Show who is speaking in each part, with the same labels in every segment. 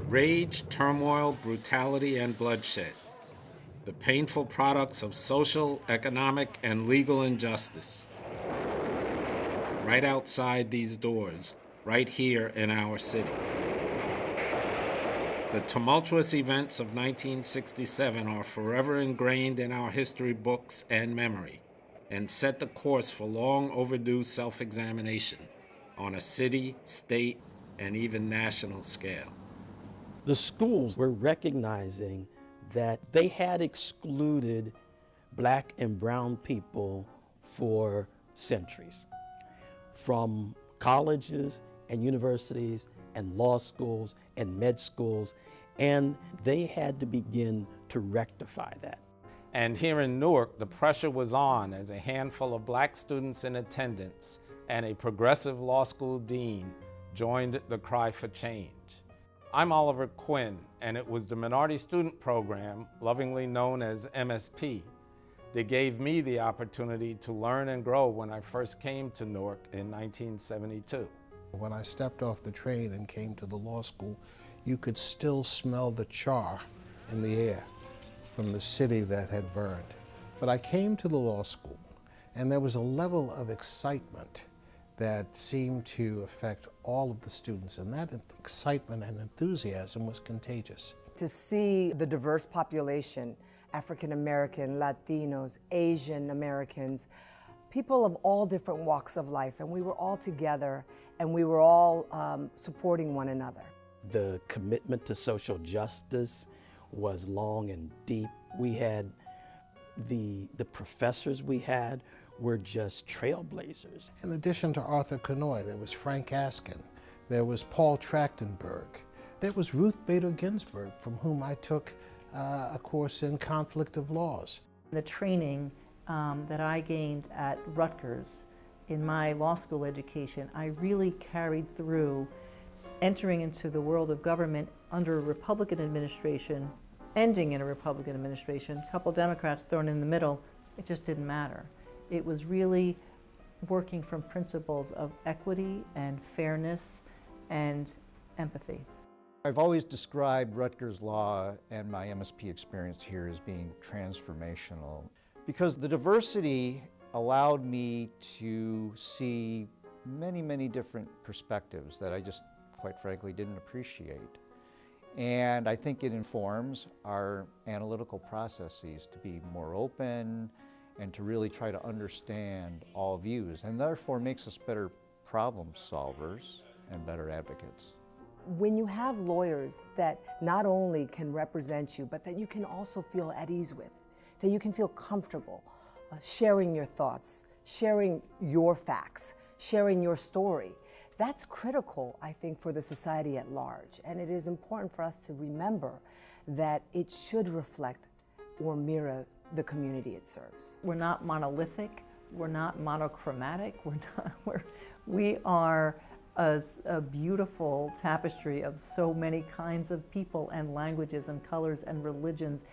Speaker 1: Rage, turmoil, brutality, and bloodshed. The painful products of social, economic, and legal injustice. Right outside these doors, right here in our city. The tumultuous events of 1967 are forever ingrained in our history books and memory, and set the course for long overdue self-examination on a city, state, and even national scale.
Speaker 2: The schools were recognizing that they had excluded black and brown people for centuries, from colleges and universities and law schools and med schools, and they had to begin to rectify that.
Speaker 1: And here in Newark, the pressure was on as a handful of black students in attendance and a progressive law school dean joined the cry for change. I'm Oliver Quinn, and it was the Minority Student Program, lovingly known as MSP, that gave me the opportunity to learn and grow when I first came to Newark in 1972.
Speaker 3: When I stepped off the train and came to the law school, you could still smell the char in the air from the city that had burned. But I came to the law school, and there was a level of excitement that seemed to affect all of the students, and that excitement and enthusiasm was contagious.
Speaker 4: To see the diverse population, African American, Latinos, Asian Americans, people of all different walks of life, and we were all together and we were all supporting one another.
Speaker 2: The commitment to social justice was long and deep. We had the professors we had were just trailblazers.
Speaker 3: In addition to Arthur Kanoy, there was Frank Askin, there was Paul Trachtenberg, there was Ruth Bader Ginsburg, from whom I took a course in conflict of laws.
Speaker 5: The training that I gained at Rutgers in my law school education, I really carried through entering into the world of government under a Republican administration, ending in a Republican administration, a couple Democrats thrown in the middle. It just didn't matter. It was really working from principles of equity and fairness and empathy.
Speaker 6: I've always described Rutgers Law and my MSP experience here as being transformational because the diversity allowed me to see many, many different perspectives that I just, quite frankly, didn't appreciate. And I think it informs our analytical processes to be more open and to really try to understand all views, and therefore makes us better problem solvers and better advocates.
Speaker 4: When you have lawyers that not only can represent you, but that you can also feel at ease with, that you can feel comfortable sharing your thoughts, sharing your facts, sharing your story, that's critical, I think, for the society at large. And it is important for us to remember that it should reflect or mirror the community it serves.
Speaker 5: We're not monolithic, we're not monochromatic, we are a beautiful tapestry of so many kinds of people and languages and colors and religions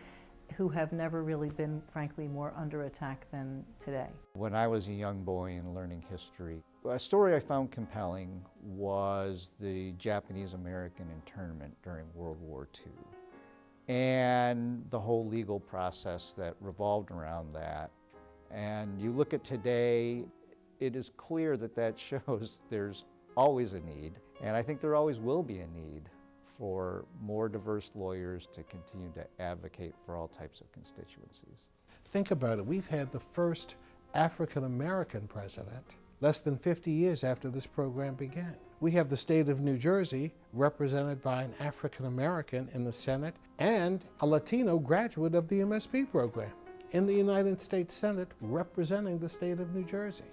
Speaker 5: who have never really been, frankly, more under attack than today.
Speaker 6: When I was a young boy and learning history, a story I found compelling was the Japanese-American internment during World War II. And the whole legal process that revolved around that. And you look at today, it is clear that that shows there's always a need, and I think there always will be a need for more diverse lawyers to continue to advocate for all types of constituencies.
Speaker 3: Think about it, we've had the first African-American president less than 50 years after this program began. We have the state of New Jersey represented by an African-American in the Senate and a Latino graduate of the MSP program in the United States Senate representing the state of New Jersey.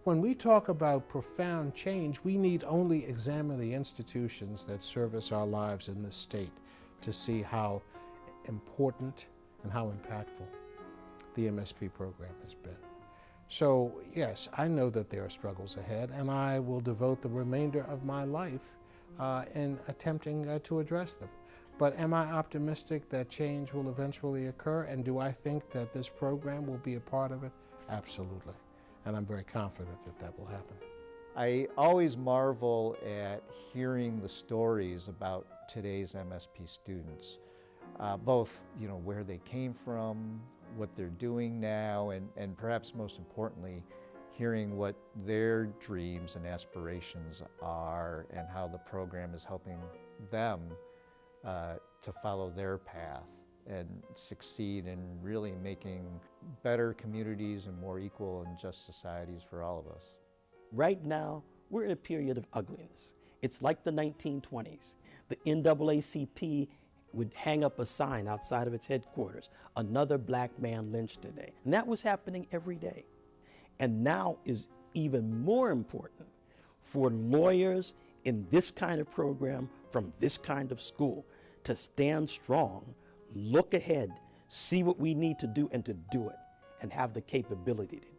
Speaker 3: When we talk about profound change, we need only examine the institutions that service our lives in this state to see how important and how impactful the MSP program has been. So yes, I know that there are struggles ahead, and I will devote the remainder of my life in attempting to address them. But am I optimistic that change will eventually occur, and do I think that this program will be a part of it? Absolutely. And I'm very confident that that will happen.
Speaker 6: I always marvel at hearing the stories about today's MSP students, both where they came from, what they're doing now, and perhaps most importantly, hearing what their dreams and aspirations are and how the program is helping them to follow their path and succeed in really making better communities and more equal and just societies for all of us.
Speaker 2: Right now, we're in a period of ugliness. It's like the 1920s. The NAACP would hang up a sign outside of its headquarters, "Another black man lynched today." And that was happening every day. And now is even more important for lawyers in this kind of program from this kind of school to stand strong, look ahead, see what we need to do and to do it, and have the capability to do it.